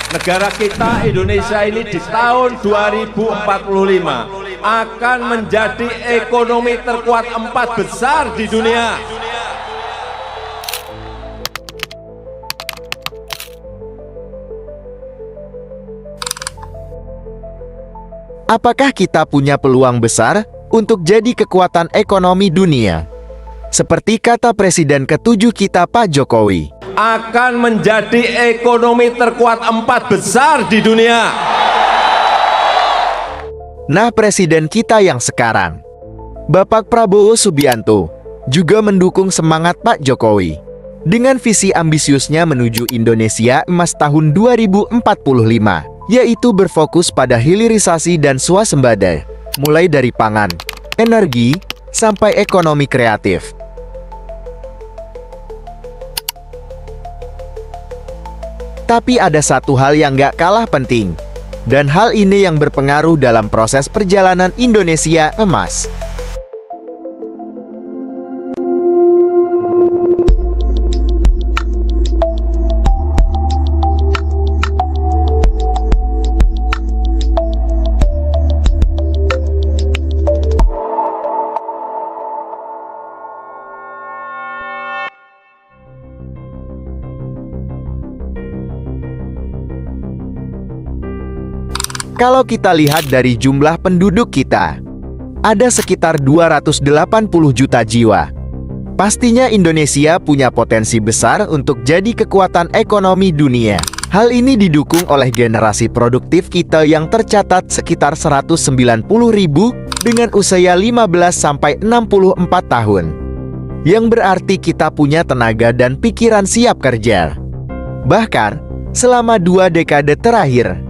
Negara kita Indonesia ini di tahun 2045 akan menjadi ekonomi terkuat 4 besar di dunia. Apakah kita punya peluang besar untuk jadi kekuatan ekonomi dunia? Seperti kata Presiden ke-7 kita Pak Jokowi, akan menjadi ekonomi terkuat 4 besar di dunia. Nah, Presiden kita yang sekarang, Bapak Prabowo Subianto, juga mendukung semangat Pak Jokowi dengan visi ambisiusnya menuju Indonesia Emas tahun 2045, yaitu berfokus pada hilirisasi dan swasembada, mulai dari pangan, energi, sampai ekonomi kreatif. Tapi ada satu hal yang gak kalah penting, dan hal ini yang berpengaruh dalam proses perjalanan Indonesia Emas. Kalau kita lihat dari jumlah penduduk kita, ada sekitar 280 juta jiwa. Pastinya Indonesia punya potensi besar untuk jadi kekuatan ekonomi dunia. Hal ini didukung oleh generasi produktif kita yang tercatat sekitar 190.000 dengan usia 15-64 tahun. Yang berarti kita punya tenaga dan pikiran siap kerja. Bahkan, selama 2 dekade terakhir,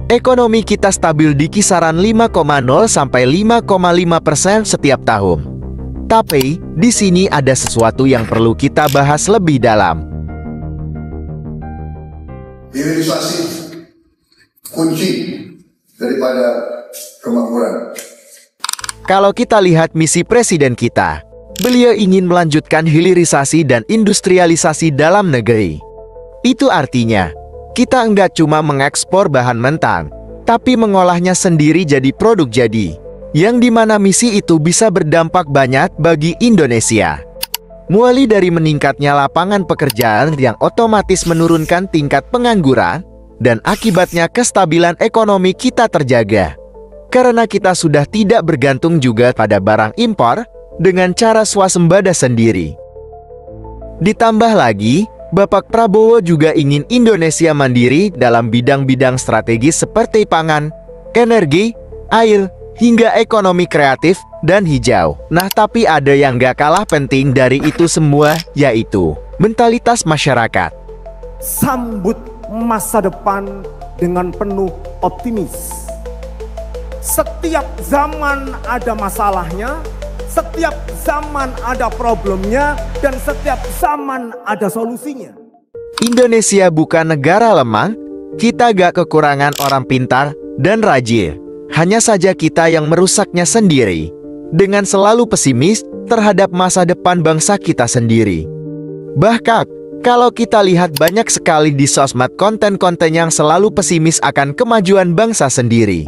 ekonomi kita stabil di kisaran 5,0 sampai 5,5% setiap tahun. Tapi, di sini ada sesuatu yang perlu kita bahas lebih dalam. Hilirisasi kunci daripada kemakmuran. Kalau kita lihat misi presiden kita, beliau ingin melanjutkan hilirisasi dan industrialisasi dalam negeri. Itu artinya, kita enggak cuma mengekspor bahan mentah, tapi mengolahnya sendiri jadi produk jadi, yang dimana misi itu bisa berdampak banyak bagi Indonesia. Mulai dari meningkatnya lapangan pekerjaan yang otomatis menurunkan tingkat pengangguran, dan akibatnya kestabilan ekonomi kita terjaga. Karena kita sudah tidak bergantung juga pada barang impor, dengan cara swasembada sendiri. Ditambah lagi, Bapak Prabowo juga ingin Indonesia mandiri dalam bidang-bidang strategis seperti pangan, energi, air, hingga ekonomi kreatif dan hijau. Nah, tapi ada yang gak kalah penting dari itu semua, yaitu mentalitas masyarakat. Sambut masa depan dengan penuh optimis. Setiap zaman ada masalahnya, setiap zaman ada problemnya, dan setiap zaman ada solusinya. Indonesia bukan negara lemah, kita gak kekurangan orang pintar dan rajin. Hanya saja kita yang merusaknya sendiri, dengan selalu pesimis terhadap masa depan bangsa kita sendiri. Bahkan, kalau kita lihat banyak sekali di sosmed konten-konten yang selalu pesimis akan kemajuan bangsa sendiri.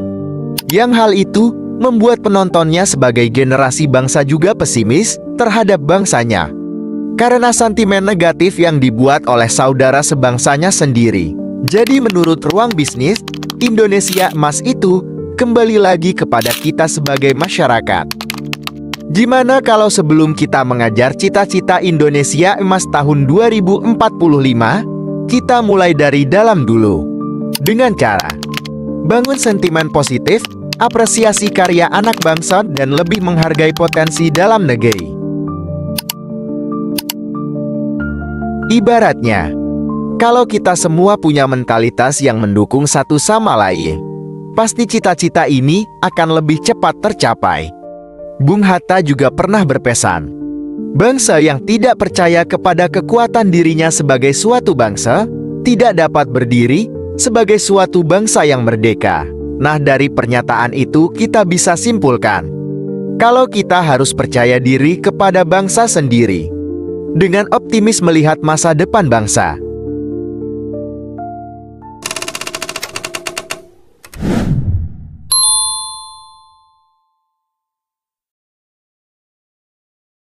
Yang hal itu membuat penontonnya sebagai generasi bangsa juga pesimis terhadap bangsanya. Karena sentimen negatif yang dibuat oleh saudara sebangsanya sendiri. Jadi menurut Ruang Bisnis, Indonesia Emas itu kembali lagi kepada kita sebagai masyarakat. Gimana kalau sebelum kita mengajar cita-cita Indonesia Emas tahun 2045, kita mulai dari dalam dulu. Dengan cara bangun sentimen positif, apresiasi karya anak bangsa, dan lebih menghargai potensi dalam negeri. Ibaratnya, kalau kita semua punya mentalitas yang mendukung satu sama lain, pasti cita-cita ini akan lebih cepat tercapai. Bung Hatta juga pernah berpesan, bangsa yang tidak percaya kepada kekuatan dirinya sebagai suatu bangsa, tidak dapat berdiri sebagai suatu bangsa yang merdeka. Nah, dari pernyataan itu kita bisa simpulkan, kalau kita harus percaya diri kepada bangsa sendiri, dengan optimis melihat masa depan bangsa.